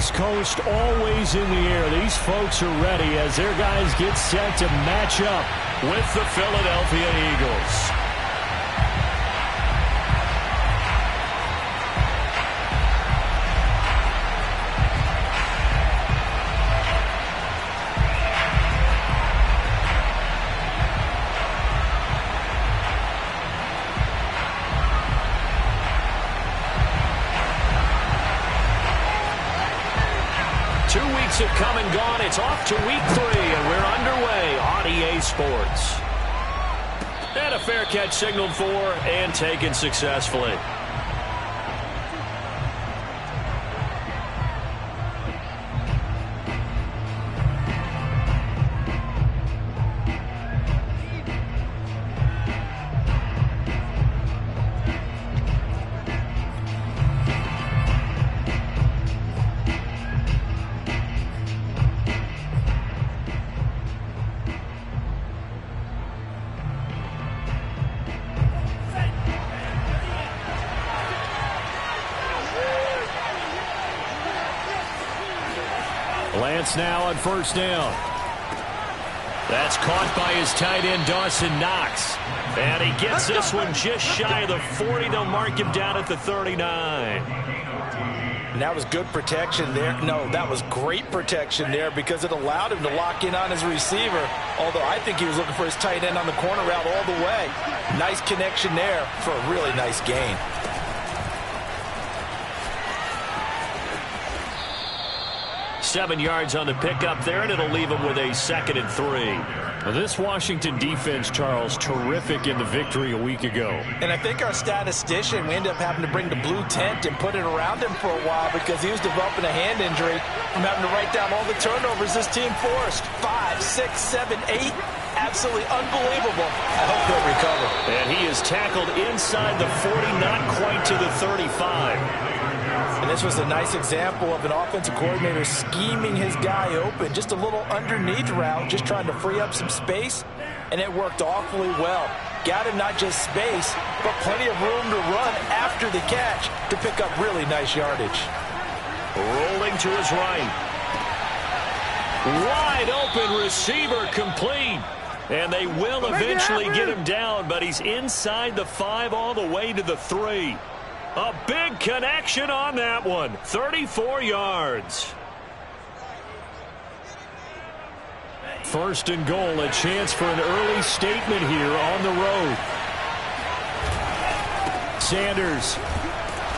East Coast always in the air. These folks are ready as their guys get set to match up with the Philadelphia Eagles. Have come and gone. It's off to week 3, and we're underway on EA Sports. And a fair catch signaled for and taken successfully. Lance now on first down. That's caught by his tight end, Dawson Knox. And he gets this one just shy of the 40. They'll mark him down at the 39. And that was good protection there. No, that was great protection there because it allowed him to lock in on his receiver. Although I think he was looking for his tight end on the corner route all the way. Nice connection there for a really nice gain. 7 yards on the pickup there, and it'll leave him with a 2nd and 3. Now this Washington defense, Charles, terrific in the victory a week ago. And I think our statistician, we ended up having to bring the blue tent and put it around him for a while because he was developing a hand injury from having to write down all the turnovers this team forced. 5, 6, 7, 8. Absolutely unbelievable. I hope he'll recover. And he is tackled inside the 40, not quite to the 35. And this was a nice example of an offensive coordinator scheming his guy open. Just a little underneath route, just trying to free up some space, and it worked awfully well. Got him not just space, but plenty of room to run after the catch to pick up really nice yardage. Rolling to his right. Wide open receiver complete. And they will eventually get him down, but he's inside the 5 all the way to the 3. A big connection on that one. 34 yards. First and goal, a chance for an early statement here on the road. Sanders.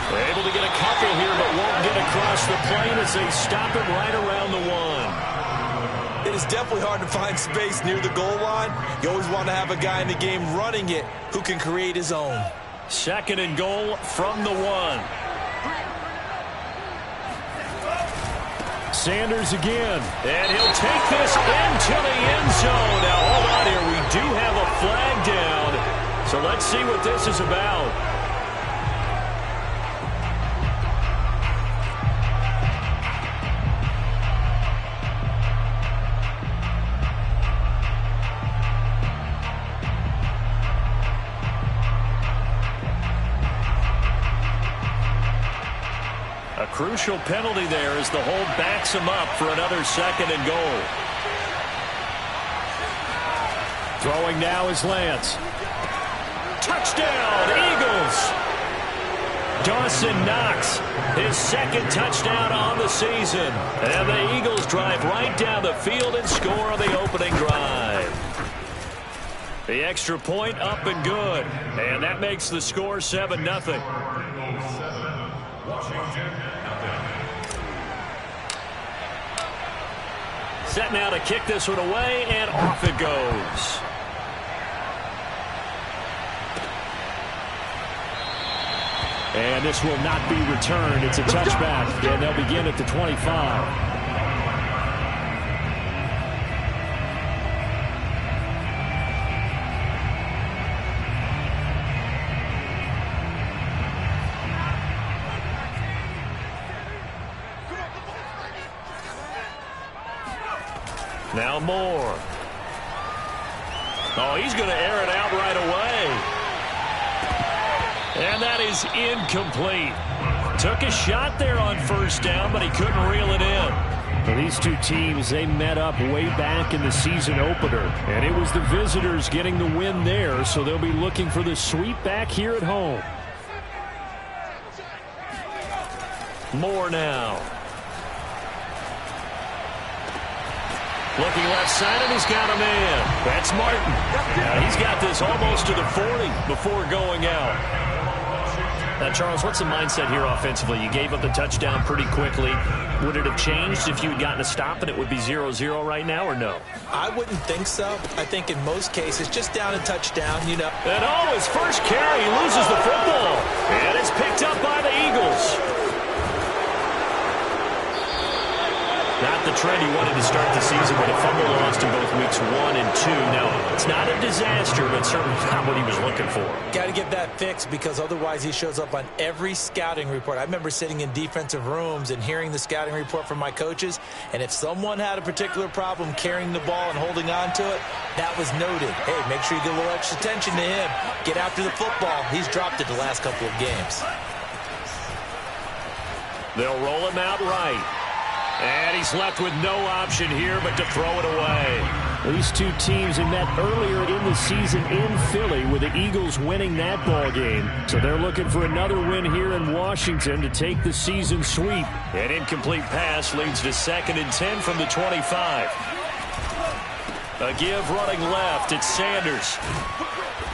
They're able to get a couple here, but won't get across the plane as they stop him right around the 1. It is definitely hard to find space near the goal line. You always want to have a guy in the game running it who can create his own. 2nd and goal from the 1. Sanders again. And he'll take this into the end zone. Now, hold on here. We do have a flag down. So let's see what this is about. A crucial penalty there as the hold backs him up for another 2nd and goal. Throwing now is Lance. Touchdown, Eagles! Dawson Knox, his 2nd touchdown on the season. And the Eagles drive right down the field and score on the opening drive. The extra point up and good. And that makes the score 7-0. Set now to kick this one away, and off it goes. And this will not be returned. It's a touchback, and they'll begin at the 25. Now Moore. Oh, he's going to air it out right away. And that is incomplete. Took a shot there on first down, but he couldn't reel it in. Well, these two teams, they met up way back in the season opener, and it was the visitors getting the win there, so they'll be looking for the sweep back here at home. Moore now. Looking left side, and he's got a man. That's Martin. Now he's got this almost to the 40 before going out. Now, Charles, what's the mindset here offensively? You gave up the touchdown pretty quickly. Would it have changed if you had gotten a stop and it would be 0-0 right now, or no? I wouldn't think so. I think in most cases, just down a touchdown, you know. And his first carry, he loses the football. And it's picked up by the Eagles. Not the trend he wanted to start the season with a fumble lost in both weeks 1 and 2. Now, it's not a disaster, but certainly not what he was looking for. Got to get that fixed because otherwise he shows up on every scouting report. I remember sitting in defensive rooms and hearing the scouting report from my coaches, and if someone had a particular problem carrying the ball and holding on to it, that was noted. Hey, make sure you get a little extra attention to him. Get after the football. He's dropped it the last couple of games. They'll roll him out right. And he's left with no option here but to throw it away. These two teams had met earlier in the season in Philly with the Eagles winning that ball game. So they're looking for another win here in Washington to take the season sweep. An incomplete pass leads to 2nd and 10 from the 25. A give running left. It's Sanders.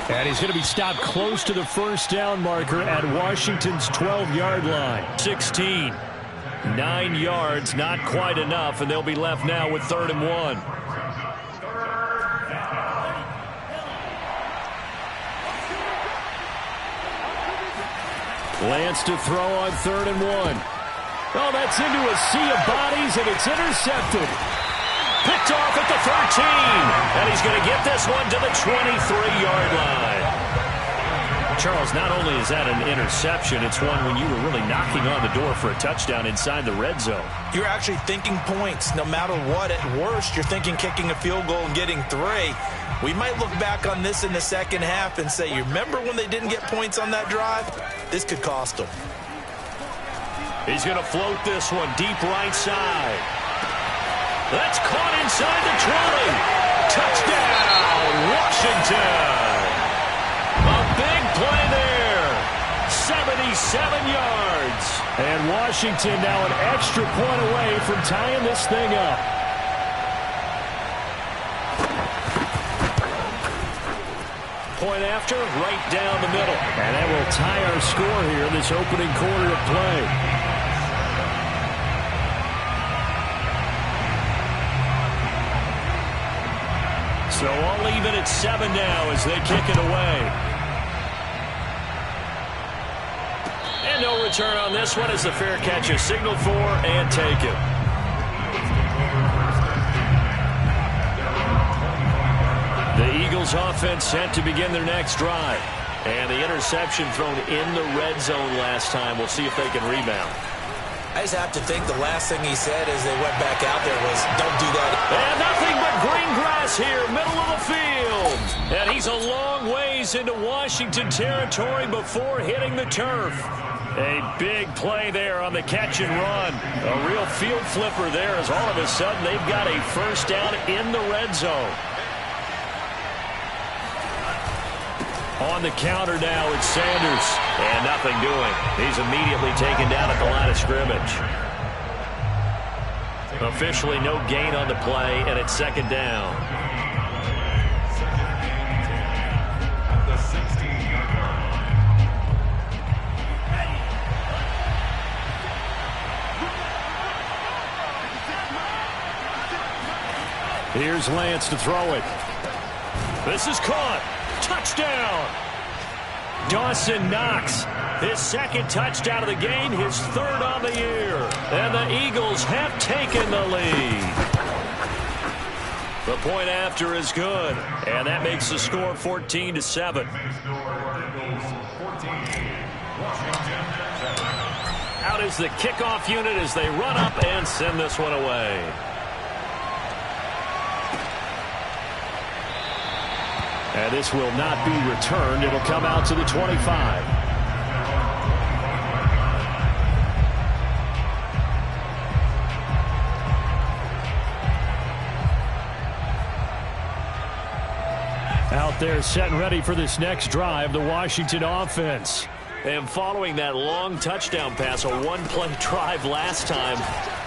And he's going to be stopped close to the first down marker at Washington's 12-yard line. 16. 9 yards, not quite enough, and they'll be left now with 3rd and 1. Lance to throw on 3rd and 1. Oh, that's into a sea of bodies, and it's intercepted. Picked off at the 13, and he's going to get this one to the 23-yard line. Charles, not only is that an interception, it's one when you were really knocking on the door for a touchdown inside the red zone. You're actually thinking points no matter what. At worst, you're thinking kicking a field goal and getting 3. We might look back on this in the second half and say, you remember when they didn't get points on that drive? This could cost them. He's going to float this one deep right side. That's caught inside the 20. Touchdown, Washington. A big play there. 77 yards. And Washington now an extra point away from tying this thing up. Point after, right down the middle. And that will tie our score here in this opening quarter of play. So all even at 7 now as they kick it away. And no return on this one as the fair catch is signaled for and taken. The Eagles offense set to begin their next drive. And the interception thrown in the red zone last time. We'll see if they can rebound. I just have to think the last thing he said as they went back out there was, don't do that. And nothing but green grass here, middle of the field. And he's a long ways into Washington territory before hitting the turf. A big play there on the catch and run. A real field flipper there as all of a sudden they've got a first down in the red zone. On the counter now, it's Sanders. And nothing doing. He's immediately taken down at the line of scrimmage. Officially no gain on the play, and it's 2nd down. Here's Lance to throw it. This is caught. Touchdown. Dawson Knox, his 2nd touchdown of the game, his 3rd on the year. And the Eagles have taken the lead. The point after is good, and that makes the score 14-7. Out is the kickoff unit as they run up and send this one away. And this will not be returned. It'll come out to the 25. They're set and ready for this next drive, the Washington offense. And following that long touchdown pass, a one-play drive last time,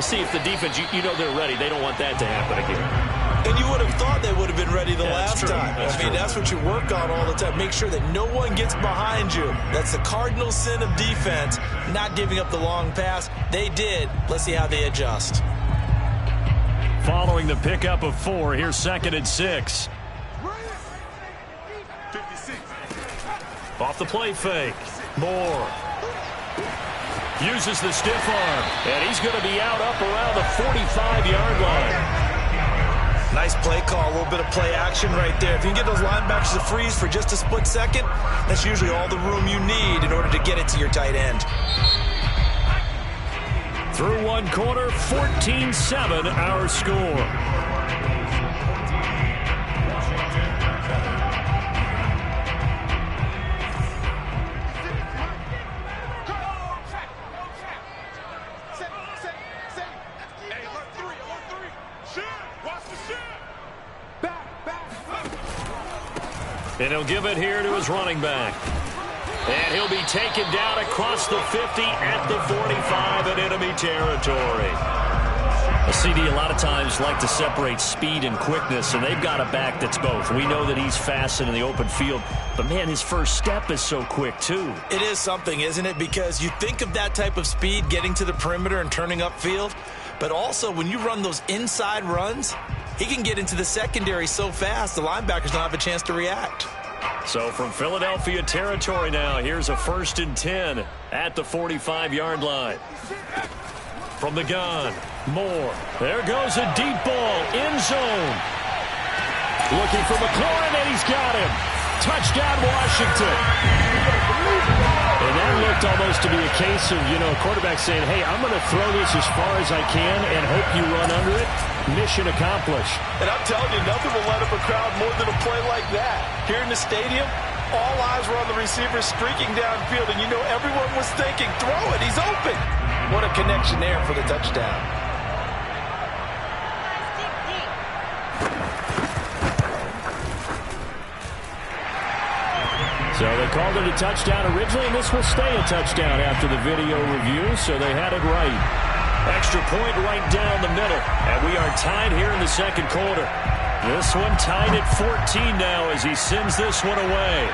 see if the defense, you know they're ready. They don't want that to happen again. And you would have thought they would have been ready the last true. time. That's what you work on all the time. Make sure that no one gets behind you. That's the cardinal sin of defense, not giving up the long pass. They did. Let's see how they adjust. Following the pickup of 4, here's 2nd and 6. Off the play fake. Moore uses the stiff arm, and he's going to be out up around the 45-yard line. Nice play call, a little bit of play action right there. If you can get those linebackers to freeze for just a split second, that's usually all the room you need in order to get it to your tight end. Through one quarter, 14-7 our score. And he'll give it here to his running back. And he'll be taken down across the 50 at the 45 in enemy territory. A CD a lot of times like to separate speed and quickness, and they've got a back that's both. We know that he's fast in the open field, but, man, his first step is so quick, too. It is something, isn't it? Because you think of that type of speed getting to the perimeter and turning upfield, but also when you run those inside runs, he can get into the secondary so fast the linebackers don't have a chance to react. So from Philadelphia territory now, here's a 1st and 10 at the 45-yard line. From the gun, Moore. There goes a deep ball, end zone. Looking for McLaurin, and he's got him. Touchdown, Washington. And that looked almost to be a case of, a quarterback saying, hey, I'm going to throw this as far as I can and hope you run under it. Mission accomplished. And I'm telling you, nothing will light up a crowd more than a play like that. Here in the stadium, all eyes were on the receiver streaking downfield, and everyone was thinking, throw it, he's open. What a connection there for the touchdown. So they called it a touchdown originally, and this will stay a touchdown after the video review, so they had it right. Extra point right down the middle, and we are tied here in the second quarter. This one tied at 14 now as he sends this one away.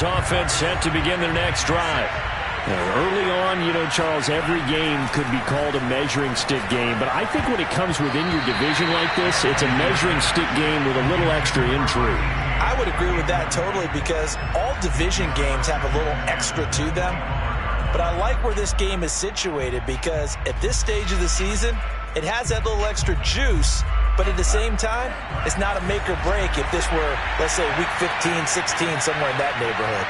Offense set to begin their next drive. Early on, Charles, every game could be called a measuring stick game, but I think when it comes within your division like this, it's a measuring stick game with a little extra intrigue. I would agree with that totally, because all division games have a little extra to them. But I like where this game is situated, because at this stage of the season, it has that little extra juice. But at the same time, it's not a make or break if this were, let's say, week 15, 16, somewhere in that neighborhood.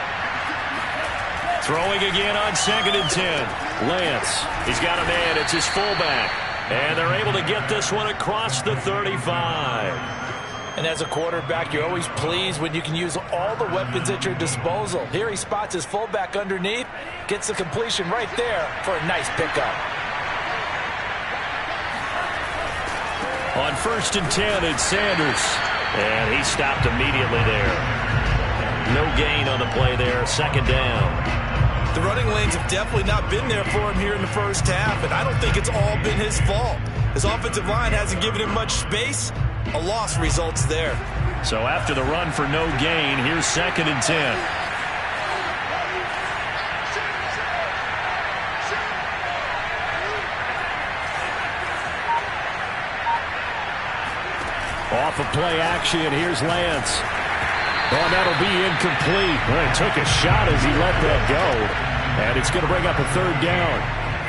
Throwing again on 2nd and 10. Lance, he's got a man. It's his fullback. And they're able to get this one across the 35. And as a quarterback, you're always pleased when you can use all the weapons at your disposal. Here he spots his fullback underneath, gets the completion right there for a nice pickup. On 1st and 10, it's Sanders. And he stopped immediately there. No gain on the play there. 2nd down. The running lanes have definitely not been there for him here in the first half, and I don't think it's all been his fault. His offensive line hasn't given him much space. A loss results there. So after the run for no gain, here's 2nd and 10. Off of play action, here's Lance. Oh, that'll be incomplete. Well, he took a shot as he let that go. And it's going to bring up a 3rd down.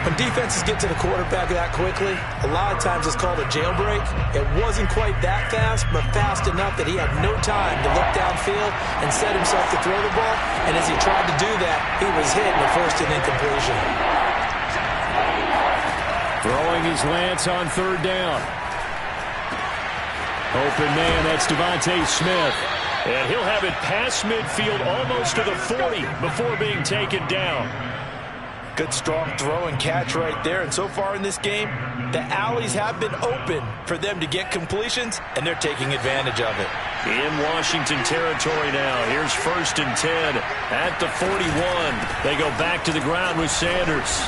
When defenses get to the quarterback that quickly, a lot of times it's called a jailbreak. It wasn't quite that fast, but fast enough that he had no time to look downfield and set himself to throw the ball. And as he tried to do that, he was hit and forced an incompletion. Throwing his Lance on third down. Open man, that's Devontae Smith. And he'll have it past midfield almost to the 40 before being taken down. Good, strong throw and catch right there. And so far in this game, the alleys have been open for them to get completions, and they're taking advantage of it. In Washington territory now. Here's 1st and 10 at the 41. They go back to the ground with Sanders.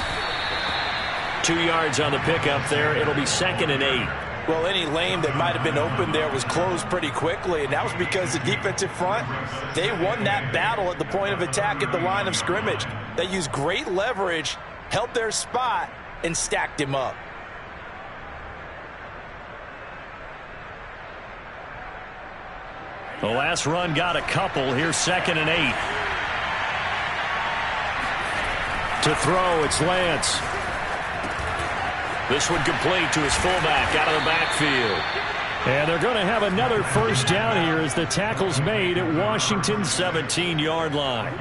2 yards on the pickup there. It'll be 2nd and 8. Well, any lane that might have been open there was closed pretty quickly, and that was because the defensive front, they won that battle at the point of attack at the line of scrimmage. They used great leverage, held their spot, and stacked him up. The last run got a couple. Here's 2nd and 8. To throw, it's Lance. This one complete to his fullback out of the backfield. And they're going to have another first down here as the tackle's made at Washington's 17-yard line.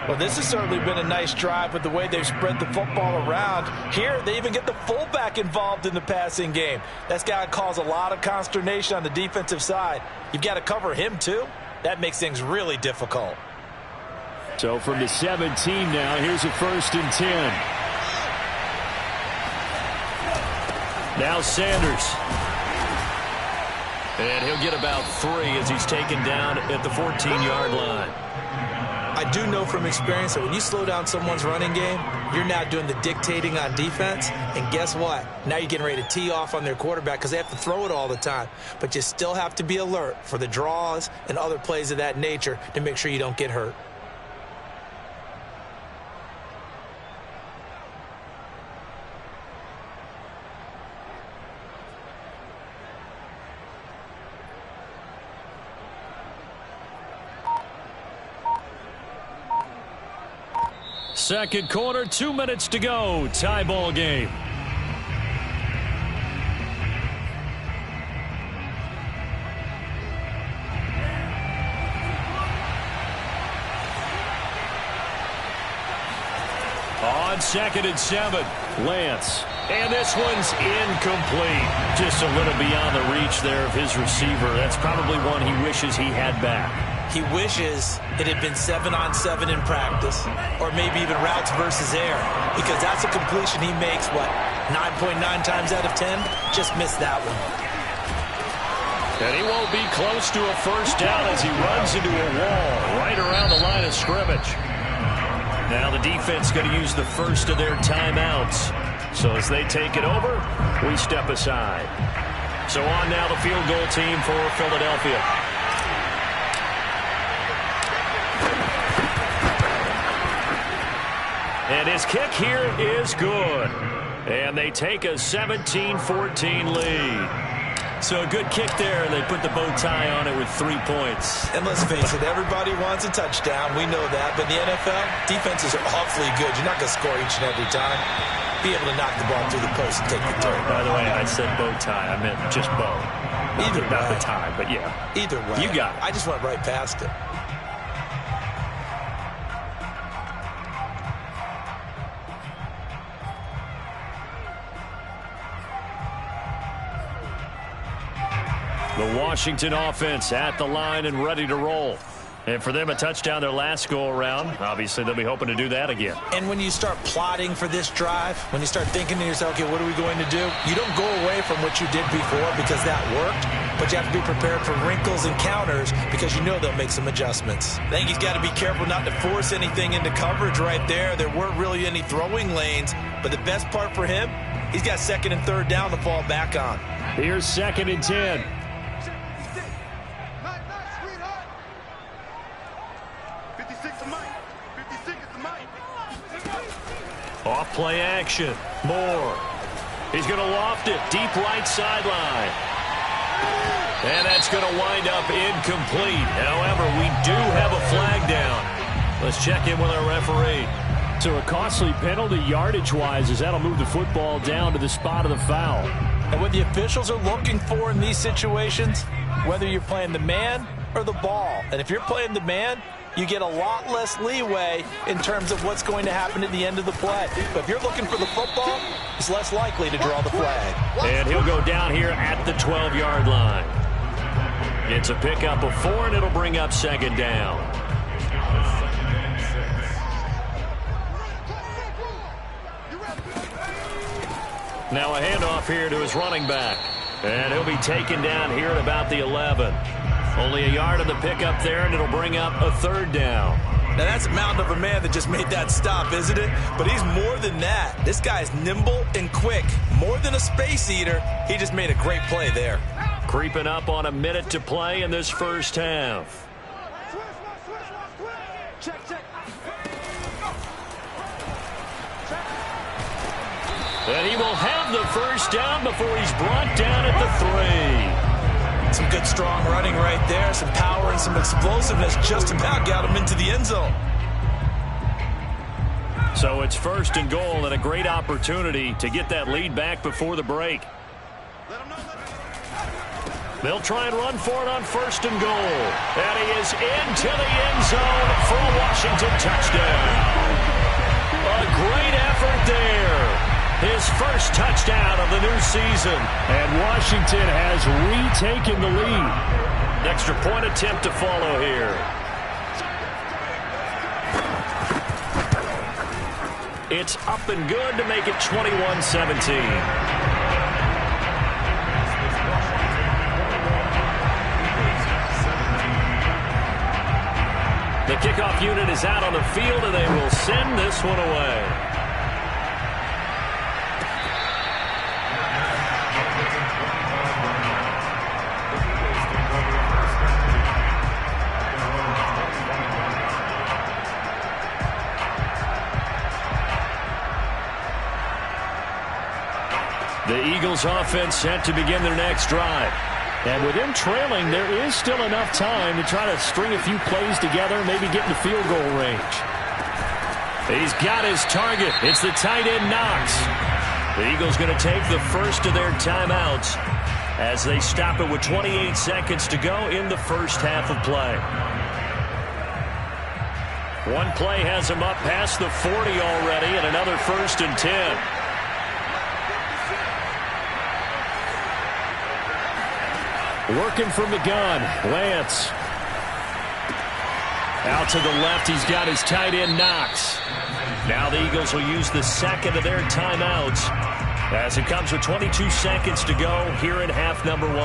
Well, this has certainly been a nice drive with the way they've spread the football around. Here, they even get the fullback involved in the passing game. That's got to cause a lot of consternation on the defensive side. You've got to cover him, too. That makes things really difficult. So from the 17 now, here's a 1st and 10. Now Sanders. And he'll get about 3 as he's taken down at the 14-yard line. I do know from experience that when you slow down someone's running game, you're now doing the dictating on defense. And guess what? Now you're getting ready to tee off on their quarterback because they have to throw it all the time. But you still have to be alert for the draws and other plays of that nature to make sure you don't get hurt. Second quarter, 2 minutes to go. Tie ball game. On 2nd and 7, Lance. And this one's incomplete. Just a little beyond the reach there of his receiver. That's probably one he wishes he had back. He wishes it had been 7-on-7 in practice, or maybe even routes versus air, because that's a completion he makes, 9.9 times out of 10? Just missed that one. And he won't be close to a first down as he runs into a wall right around the line of scrimmage. Now the defense going to use the first of their timeouts. So as they take it over, we step aside. So on now the field goal team for Philadelphia. And his kick here is good. And they take a 17-14 lead. So a good kick there, and they put the bow tie on it with 3 points. And let's face it, everybody wants a touchdown. We know that. But in the NFL, defenses are awfully good. You're not going to score each and every time. Be able to knock the ball through the post and take the turn. By the way, I said bow tie. I meant just bow. Either way. Not the tie, but yeah. Either way. You got it. I just went right past it. The Washington offense at the line and ready to roll. And for them, a touchdown their last go-around. Obviously, they'll be hoping to do that again. And when you start plotting for this drive, when you start thinking to yourself, okay, what are we going to do? You don't go away from what you did before because that worked, but you have to be prepared for wrinkles and counters because you know they'll make some adjustments. I think he's got to be careful not to force anything into coverage right there. There weren't really any throwing lanes, but the best part for him, he's got 2nd and 3rd down to fall back on. Here's 2nd and 10. Off play action. Moore. He's going to loft it. Deep right sideline. And that's going to wind up incomplete. However, we do have a flag down. Let's check in with our referee. So a costly penalty yardage-wise as that'll move the football down to the spot of the foul. And what the officials are looking for in these situations, whether you're playing the man or the ball, and if you're playing the man, you get a lot less leeway in terms of what's going to happen at the end of the play. But if you're looking for the football, it's less likely to draw the flag. And he'll go down here at the 12-yard line. It's a pickup of 4, and it'll bring up second down. Now a handoff here to his running back. And he'll be taken down here at about the 11. Only a yard on the pickup there, and it'll bring up a third down. Now that's a mountain of a man that just made that stop, isn't it? But he's more than that. This guy's nimble and quick. More than a space eater, he just made a great play there. Creeping up on a minute to play in this first half. And he will have the first down before he's brought down at the 3. Some good, strong running right there. Some power and some explosiveness just about got him into the end zone. So it's first and goal and a great opportunity to get that lead back before the break. They'll try and run for it on first and goal. And he is into the end zone for a Washington touchdown. A great effort there. His first touchdown of the new season. And Washington has retaken the lead. Extra point attempt to follow here. It's up and good to make it 21-17. The kickoff unit is out on the field, and they will send this one away. The Eagles offense set to begin their next drive. And with them trailing, there is still enough time to try to string a few plays together, maybe get in the field goal range. He's got his target. It's the tight end, Knox. The Eagles going to take the first of their timeouts as they stop it with 28 seconds to go in the first half of play. One play has him up past the 40 already, and another 1st and 10. Working from the gun, Lance. Out to the left, he's got his tight end, Knox. Now the Eagles will use the second of their timeouts as it comes with 22 seconds to go here in half number 1.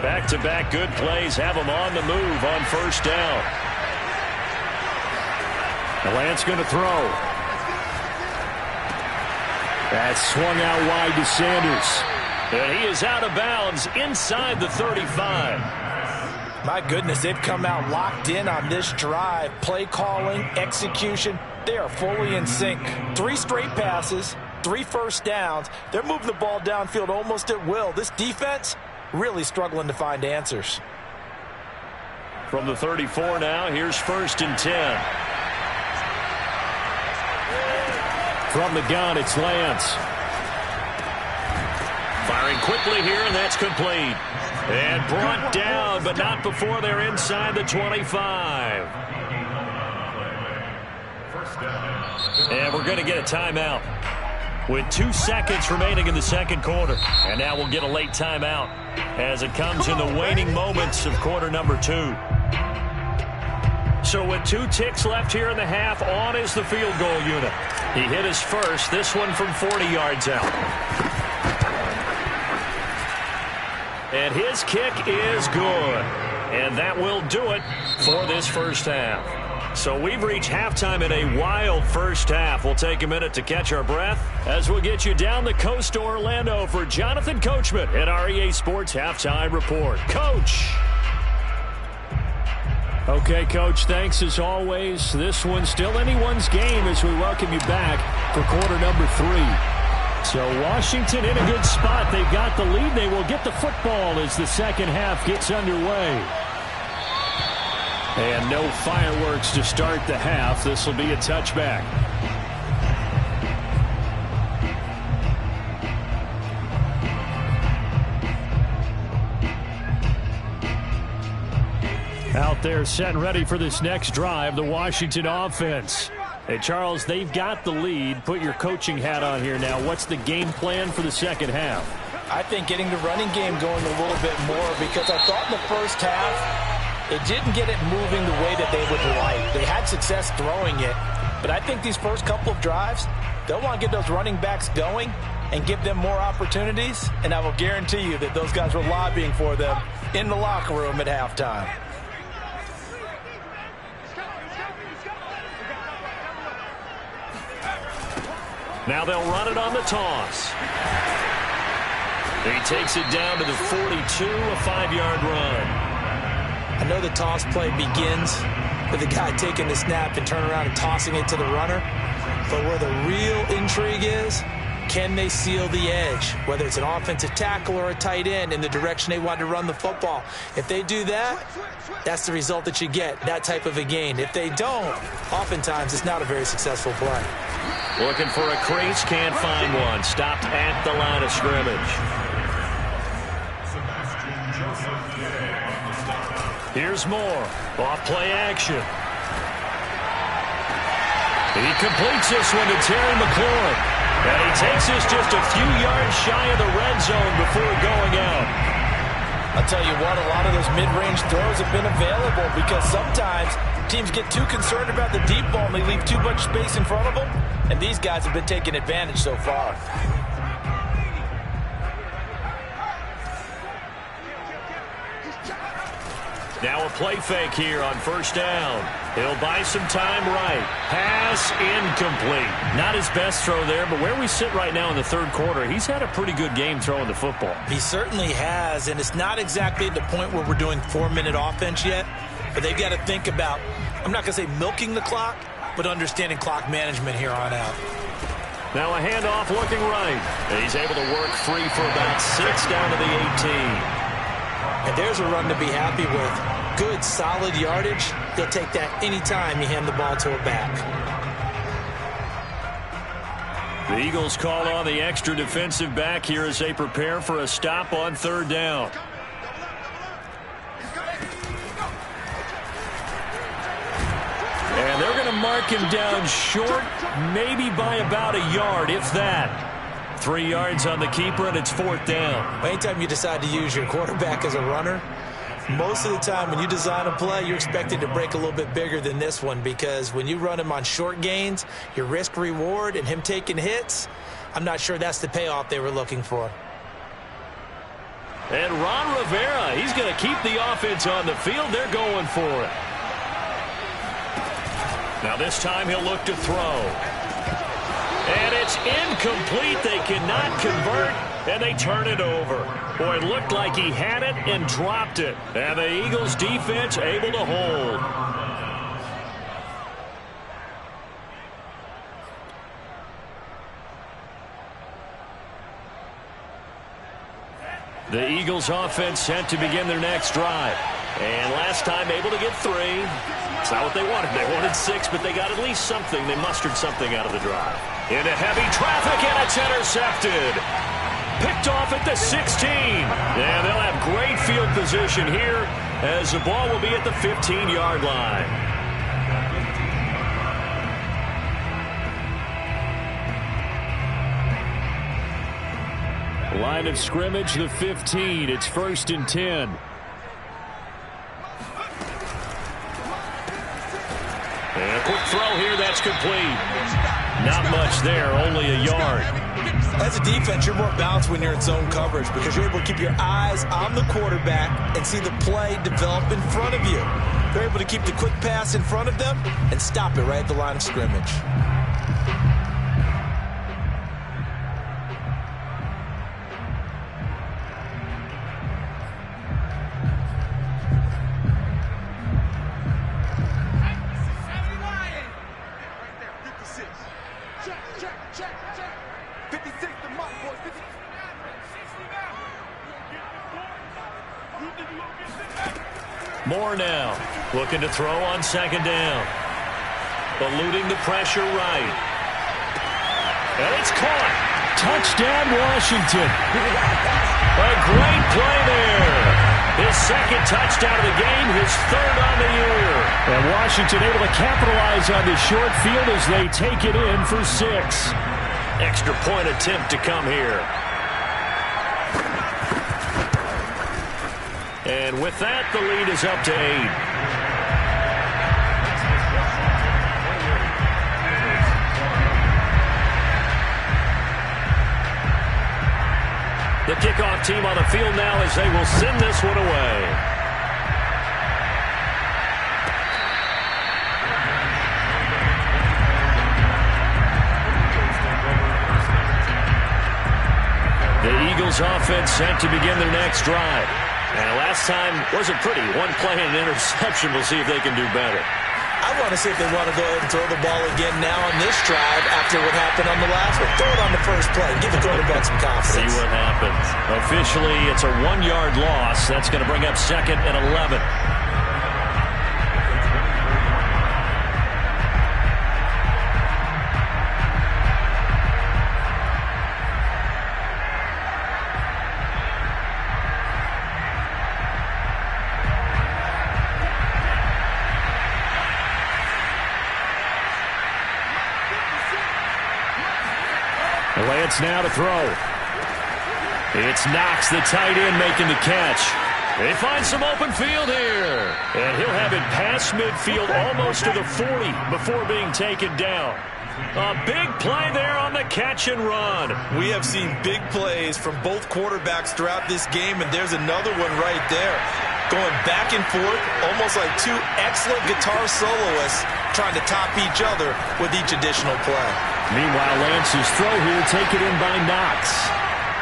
Back-to-back good plays have them on the move on first down. Lance going to throw. That's swung out wide to Sanders. And he is out of bounds inside the 35. My goodness, they've come out locked in on this drive. Play calling, execution, they are fully in sync. 3 straight passes, 3 first downs. They're moving the ball downfield almost at will. This defense really struggling to find answers. From the 34 now, here's 1st and 10. From the gun, it's Lance. Firing quickly here, and that's complete. And brought down, but not before they're inside the 25. And we're going to get a timeout with 2 seconds remaining in the second quarter. And now we'll get a late timeout as it comes in the waning moments of quarter number 2. So with 2 ticks left here in the half, on is the field goal unit. He hit his first, this one from 40 yards out. And his kick is good. And that will do it for this first half. So we've reached halftime in a wild first half. We'll take a minute to catch our breath as we'll get you down the coast to Orlando for Jonathan Coachman at our EA Sports Halftime Report. Coach. Okay, Coach, thanks as always. This one's still anyone's game as we welcome you back for quarter number 3. So Washington in a good spot. They've got the lead. They will get the football as the second half gets underway. And no fireworks to start the half. This will be a touchback. Out there set and ready for this next drive, the Washington offense. Hey, Charles, they've got the lead. Put your coaching hat on here now. What's the game plan for the second half? I think getting the running game going a little bit more, because I thought in the first half it didn't get it moving the way that they would like. They had success throwing it, but I think these first couple of drives, they'll want to get those running backs going and give them more opportunities, and I will guarantee you that those guys were lobbying for them in the locker room at halftime. Now they'll run it on the toss. He takes it down to the 42, a 5-yard run. I know the toss play begins with the guy taking the snap and turning around and tossing it to the runner. But where the real intrigue is, can they seal the edge? Whether it's an offensive tackle or a tight end in the direction they want to run the football. If they do that, that's the result that you get, that type of a gain. If they don't, oftentimes it's not a very successful play. Looking for a crease, can't find one. Stopped at the line of scrimmage. Here's Moore. Off play action. He completes this one to Terry McLaurin. And he takes this just a few yards shy of the red zone before going out. I'll tell you what, a lot of those mid-range throws have been available because sometimes teams get too concerned about the deep ball and they leave too much space in front of them. And these guys have been taking advantage so far. Now a play fake here on first down. He'll buy some time right. Pass incomplete. Not his best throw there, but where we sit right now in the third quarter, he's had a pretty good game throwing the football. He certainly has, and it's not exactly at the point where we're doing 4-minute offense yet, but they've got to think about, I'm not going to say milking the clock, but understanding clock management here on out. Now a handoff looking right. He's able to work free for about 6 down to the 18. And there's a run to be happy with. Good, solid yardage. They'll take that anytime you hand the ball to a back. The Eagles call on the extra defensive back here as they prepare for a stop on third down. And they're going to mark him down short, maybe by about a yard, if that. 3 yards on the keeper, and it's fourth down. Anytime you decide to use your quarterback as a runner, most of the time when you design a play, you're expected to break a little bit bigger than this one, because when you run him on short gains, your risk-reward and him taking hits, I'm not sure that's the payoff they were looking for. And Ron Rivera, he's going to keep the offense on the field. They're going for it. Now this time he'll look to throw. And it's incomplete. They cannot convert, and they turn it over. Boy, it looked like he had it and dropped it. And the Eagles defense able to hold. The Eagles offense set to begin their next drive. And last time able to get 3. It's not what they wanted. They wanted 6, but they got at least something. They mustered something out of the drive. Into heavy traffic, and it's intercepted. Picked off at the 16. And they'll have great field position here as the ball will be at the 15-yard line. Line of scrimmage, the 15. It's 1st and 10. And a quick throw here, that's complete. Not much there, only a yard. As a defense, you're more balanced when you're in zone coverage because you're able to keep your eyes on the quarterback and see the play develop in front of you. They're able to keep the quick pass in front of them and stop it right at the line of scrimmage. Moore 4 now. Looking to throw on second down. Eluding the pressure right. And it's caught. Touchdown, Washington. A great play there. His second touchdown of the game, his third on the year. And Washington able to capitalize on this short field as they take it in for 6. Extra point attempt to come here. And with that, the lead is up to 8. The kickoff team on the field now as they will send this one away. The Eagles offense set to begin their next drive. And last time wasn't pretty. One play and an interception. We'll see if they can do better. I want to see if they want to go ahead and throw the ball again now on this drive after what happened on the last one. Throw it on the first play. Give the quarterback some confidence. See what happens. Officially, it's a 1-yard loss. That's going to bring up 2nd and 11. Lance now to throw. It's Knox, the tight end, making the catch. They find some open field here. And he'll have it past midfield almost to the 40 before being taken down. A big play there on the catch and run. We have seen big plays from both quarterbacks throughout this game, and there's another one right there. Going back and forth, almost like two excellent guitar soloists trying to top each other with each additional play. Meanwhile, Lance's throw here taken in by Knox.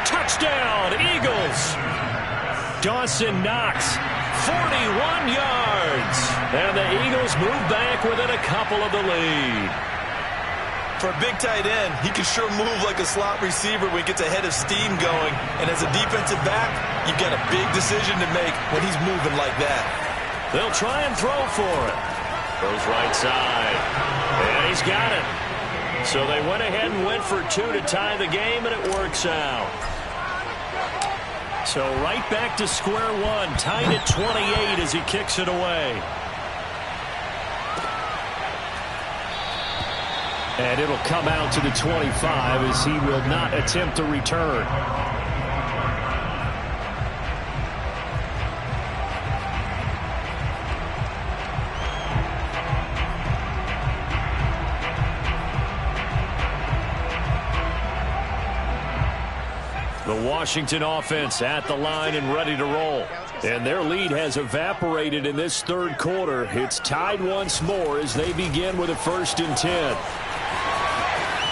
Touchdown, Eagles! Dawson Knox, 41 yards. And the Eagles move back within a couple of the lead. For a big tight end, he can sure move like a slot receiver when he gets a head of steam going. And as a defensive back, you've got a big decision to make when he's moving like that. They'll try and throw for it. Goes right side. And he's got it. So they went ahead and went for 2 to tie the game, and it works out. So right back to square one, tied at 28 as he kicks it away. And it'll come out to the 25 as he will not attempt a return. The Washington offense at the line and ready to roll. And their lead has evaporated in this third quarter. It's tied once more as they begin with a 1st and 10.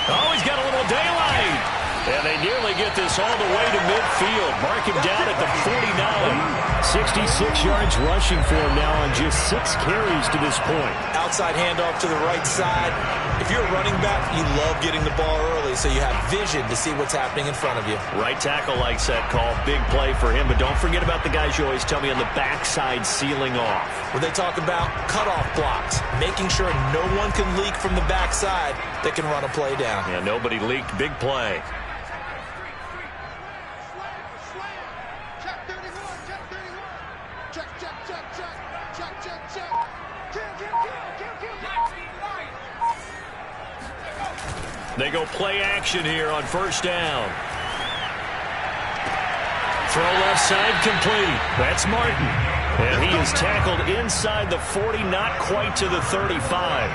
Oh, he's got a little daylight. And they nearly get this all the way to midfield. Mark him down at the 49. 66 yards rushing for him now on just 6 carries to this point. Outside handoff to the right side. If you're a running back, you love getting the ball early so you have vision to see what's happening in front of you. Right tackle likes that call. Big play for him. But don't forget about the guys you always tell me on the backside sealing off. When they talk about cutoff blocks, making sure no one can leak from the backside that can run a play down. Yeah, nobody leaked. Big play. They go play action here on 1st down. Throw left side complete. That's Martin. And he is tackled inside the 40, not quite to the 35.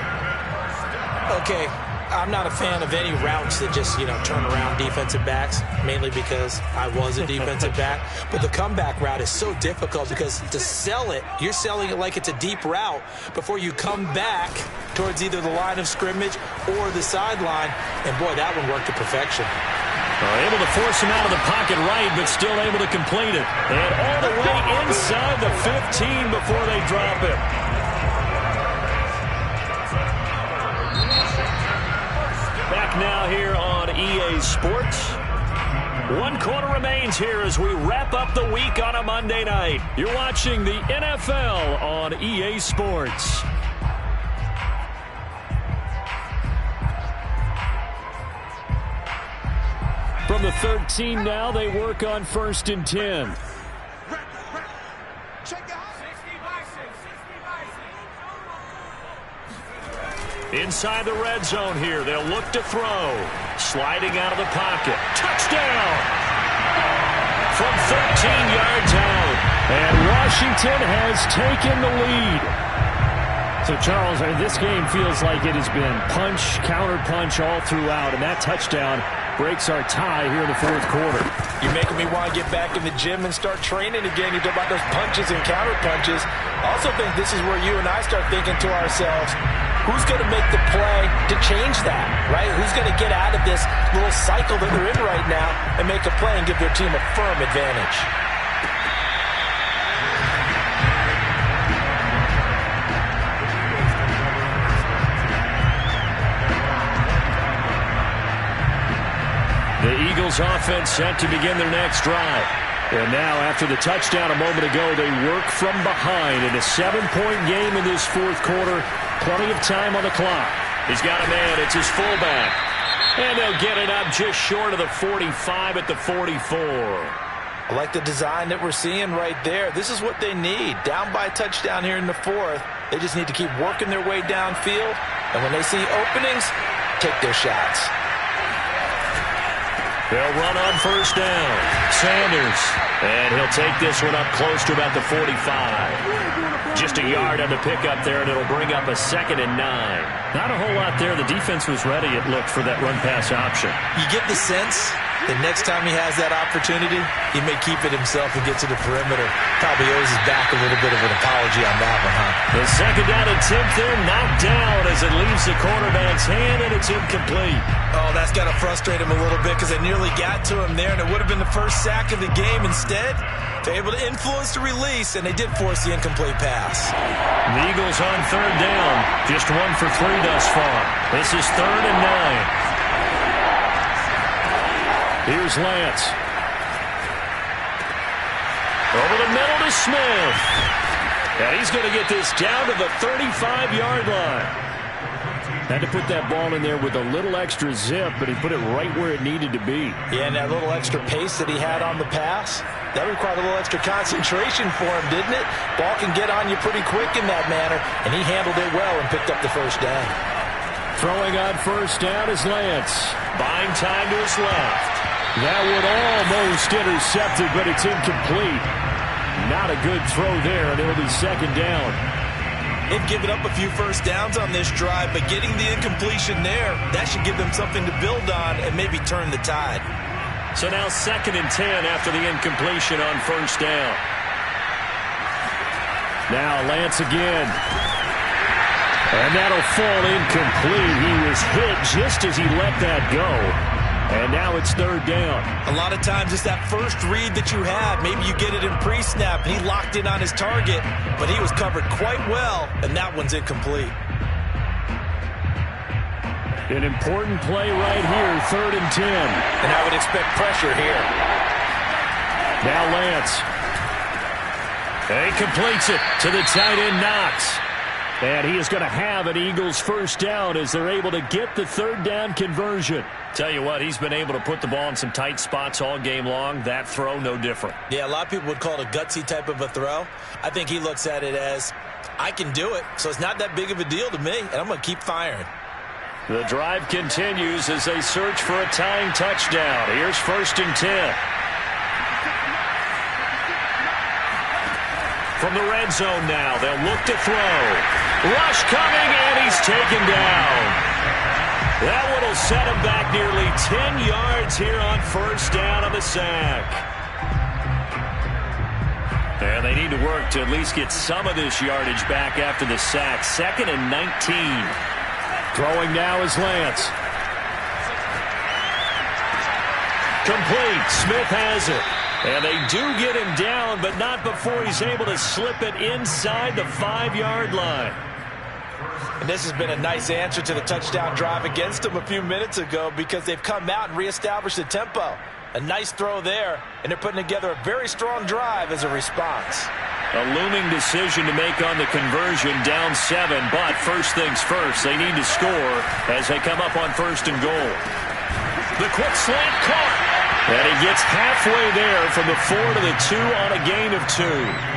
Okay, I'm not a fan of any routes that just, turn around defensive backs, mainly because I was a defensive back. But the comeback route is so difficult because to sell it, you're selling it like it's a deep route before you come back towards either the line of scrimmage or the sideline. And, boy, that one worked to perfection. Able to force him out of the pocket right, but still able to complete it. And all the way inside the 15 before they drop it. Back now here on EA Sports. 1 quarter remains here as we wrap up the week on a Monday night. You're watching the NFL on EA Sports. From the 13 now, they work on 1st and 10. Inside the red zone here, they'll look to throw. Sliding out of the pocket. Touchdown! From 13 yards out. And Washington has taken the lead. So, Charles, this game feels like it has been punch, counter-punch all throughout, and that touchdown breaks our tie here in the 4th quarter. You're making me want to get back in the gym and start training again. You talk about those punches and counter-punches. I also think this is where you and I start thinking to ourselves, who's going to make the play to change that, right? Who's going to get out of this little cycle that they're in right now and make a play and give their team a firm advantage? The Eagles offense set to begin their next drive. And now, after the touchdown a moment ago, they work from behind in a 7-point game in this 4th quarter. Plenty of time on the clock. He's got a man. It's his fullback. And they'll get it up just short of the 45 at the 44. I like the design that we're seeing right there. This is what they need. Down by a touchdown here in the 4th. They just need to keep working their way downfield. And when they see openings, take their shots. They'll run on 1st down. Sanders. And he'll take this one up close to about the 45. Just a yard on the pickup there, and it'll bring up a 2nd and 9. Not a whole lot there. The defense was ready, it looked, for that run-pass option. You get the sense that next time he has that opportunity, he may keep it himself and get to the perimeter. Probably owes his back a little bit of an apology on that one, huh? The 2nd down attempt there knocked down as it leaves the quarterback's hand, and it's incomplete. Oh, that's got to frustrate him a little bit because they nearly got to him there, and it would have been the first sack of the game. Instead, they're able to influence the release, and they did force the incomplete pass. The Eagles on 3rd down. Just 1 for 3 thus far. This is 3rd and 9. Here's Lance. Over the middle to Smith. And he's going to get this down to the 35-yard line. Had to put that ball in there with a little extra zip, but he put it right where it needed to be. Yeah, and that little extra pace that he had on the pass, that required a little extra concentration for him, didn't it? Ball can get on you pretty quick in that manner, and he handled it well and picked up the 1st down. Throwing on 1st down is Lance. Buying time to his left. That would almost intercepted, but it's incomplete. Not a good throw there, and it'll be 2nd down. They've given up a few 1st downs on this drive, but getting the incompletion there, that should give them something to build on and maybe turn the tide. So now 2nd and 10 after the incompletion on 1st down. Now Lance again. And that'll fall incomplete. He was hit just as he let that go. And now it's 3rd down. A lot of times it's that first read that you have. Maybe you get it in pre-snap, and he locked in on his target, but he was covered quite well, and that one's incomplete. An important play right here, 3rd and 10. And I would expect pressure here. Now Lance. And he completes it to the tight end, Knox. And he is going to have an Eagles 1st down as they're able to get the 3rd down conversion. Tell you what, he's been able to put the ball in some tight spots all game long. That throw, no different. Yeah, a lot of people would call it a gutsy type of a throw. I think he looks at it as, I can do it, so it's not that big of a deal to me, and I'm going to keep firing. The drive continues as they search for a tying touchdown. Here's 1st and 10. From the red zone now, they'll look to throw. Rush coming, and he's taken down. That one will set him back nearly 10 yards here on 1st down on the sack. And they need to work to at least get some of this yardage back after the sack. 2nd and 19. Throwing now is Lance. Complete. Smith has it. And they do get him down, but not before he's able to slip it inside the 5-yard line. And this has been a nice answer to the touchdown drive against them a few minutes ago because they've come out and reestablished the tempo. A nice throw there, and they're putting together a very strong drive as a response. A looming decision to make on the conversion, down 7, but first things first, they need to score as they come up on 1st and goal. The quick slant caught, and he gets halfway there from the 4 to the 2 on a gain of 2.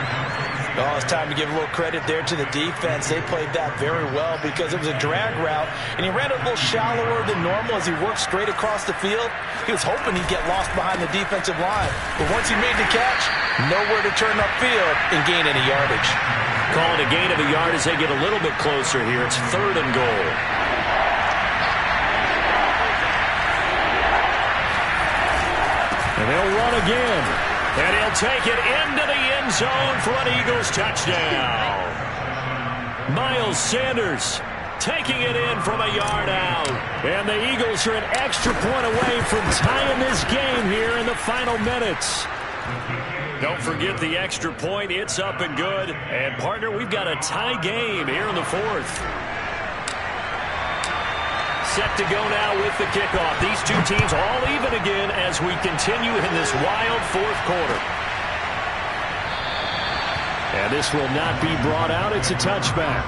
Oh, it's time to give a little credit there to the defense. They played that very well because it was a drag route, and he ran it a little shallower than normal as he worked straight across the field. He was hoping he'd get lost behind the defensive line, but once he made the catch, nowhere to turn upfield and gain any yardage. Calling a gain of a yard as they get a little bit closer here. It's 3rd and goal. And they'll run again. And he'll take it into the end zone for an Eagles touchdown. Miles Sanders taking it in from a yard out. And the Eagles are an extra point away from tying this game here in the final minutes. Don't forget the extra point. It's up and good. And, partner, we've got a tie game here in the 4th. Set to go now with the kickoff. These two teams all even again as we continue in this wild 4th quarter. And this will not be brought out. It's a touchback.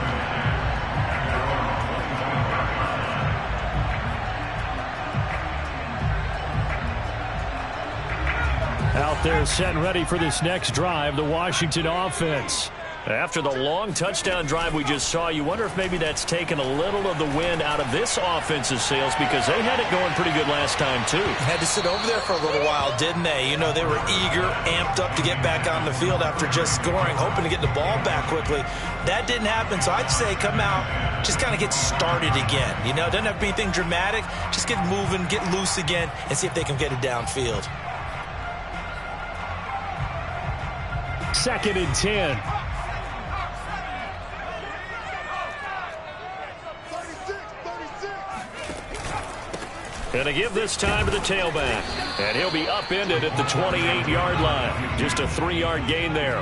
Out there set and ready for this next drive, the Washington offense. After the long touchdown drive we just saw, you wonder if maybe that's taken a little of the wind out of this offense's sails because they had it going pretty good last time, too. Had to sit over there for a little while, didn't they? You know, they were eager, amped up to get back on the field after just scoring, hoping to get the ball back quickly. That didn't happen, so I'd say come out, just kind of get started again. You know, it doesn't have to be anything dramatic. Just get moving, get loose again, and see if they can get it downfield. 2nd and 10. And to give this time to the tailback. And he'll be upended at the 28-yard line. Just a 3-yard gain there.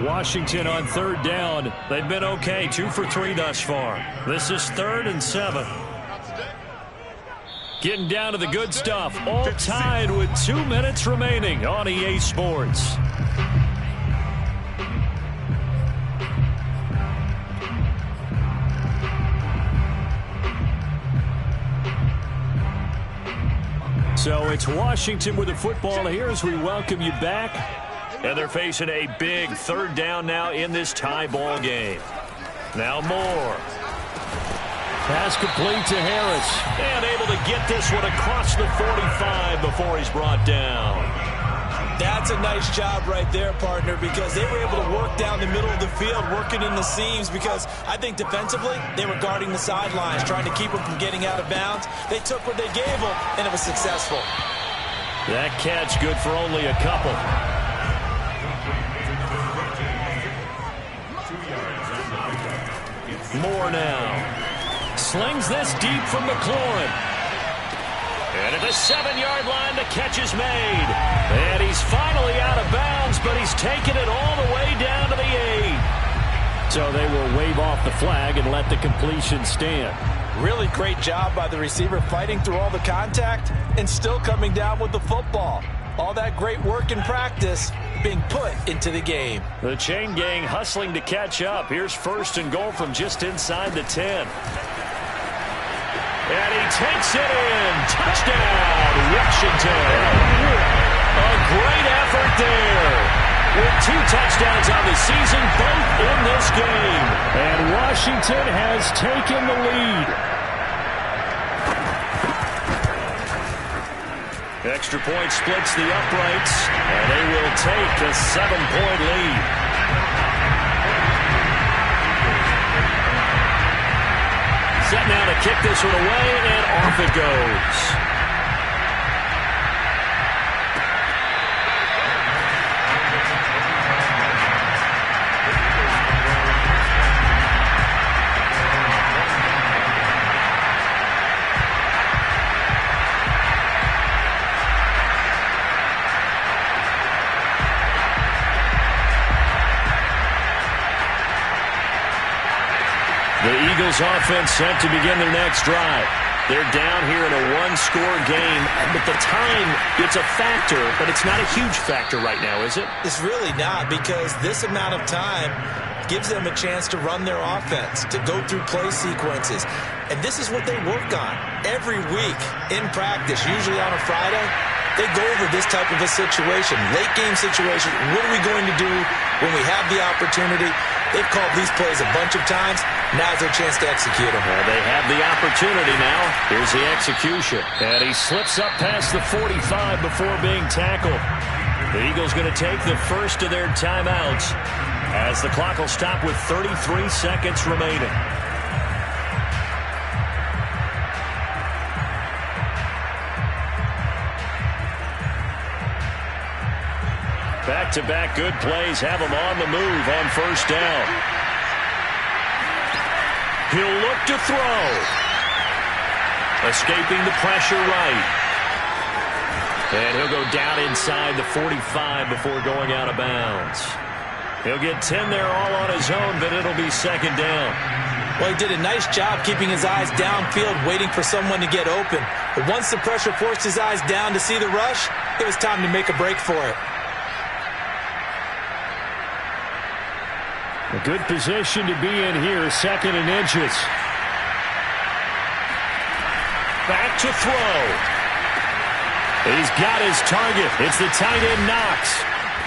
Washington on 3rd down. They've been okay, 2 for 3 thus far. This is 3rd and 7. Getting down to the good stuff. All tied with 2 minutes remaining on EA Sports. So it's Washington with the football here as we welcome you back. And they're facing a big 3rd down now in this tie ball game. Now Moore. Pass complete to Harris. And able to get this one across the 45 before he's brought down. That's a nice job right there, partner, because they were able to work down the middle of the field, working in the seams, because I think defensively they were guarding the sidelines, trying to keep them from getting out of bounds. They took what they gave them, and it was successful. That catch good for only a couple. Moore now. Slings this deep from McLaurin. And at the 7-yard line, the catch is made. And he's finally out of bounds, but he's taken it all the way down to the 8. So they will wave off the flag and let the completion stand. Really great job by the receiver fighting through all the contact and still coming down with the football. All that great work in practice being put into the game. The chain gang hustling to catch up. Here's 1st and goal from just inside the 10. And he takes it in. Touchdown, Washington. A great effort there. With 2 touchdowns on the season, both in this game. And Washington has taken the lead. Extra point splits the uprights, and they will take a 7-point lead. Set now to kick this one away, and off it goes. The Eagles offense set to begin their next drive. They're down here in a one-score game. But the time, it's a factor, but it's not a huge factor right now, is it? It's really not, because this amount of time gives them a chance to run their offense, to go through play sequences. And this is what they work on every week in practice, usually on a Friday. They go over this type of a situation, late game situation. What are we going to do when we have the opportunity? They've called these plays a bunch of times. Now's their chance to execute them. Well, they have the opportunity now. Here's the execution. And he slips up past the 45 before being tackled. The Eagles going to take the first of their timeouts as the clock will stop with 33 seconds remaining. Back-to-back good plays have him on the move on first down. He'll look to throw. Escaping the pressure right. And he'll go down inside the 45 before going out of bounds. He'll get 10 there all on his own, but it'll be second down. Well, he did a nice job keeping his eyes downfield, waiting for someone to get open. But once the pressure forced his eyes down to see the rush, it was time to make a break for it. A good position to be in here, second and inches. Back to throw. He's got his target. It's the tight end Knox.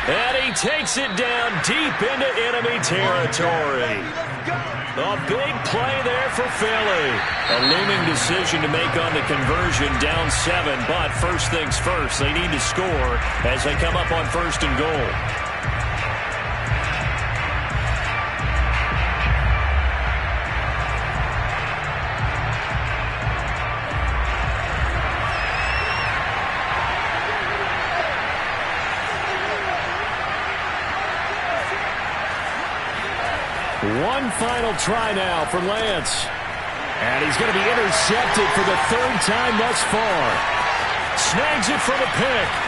And he takes it down deep into enemy territory. A big play there for Philly. A looming decision to make on the conversion, down 7. But first things first, they need to score as they come up on first and goal. One final try now for Lance. And he's going to be intercepted for the third time thus far. Snags it for the pick.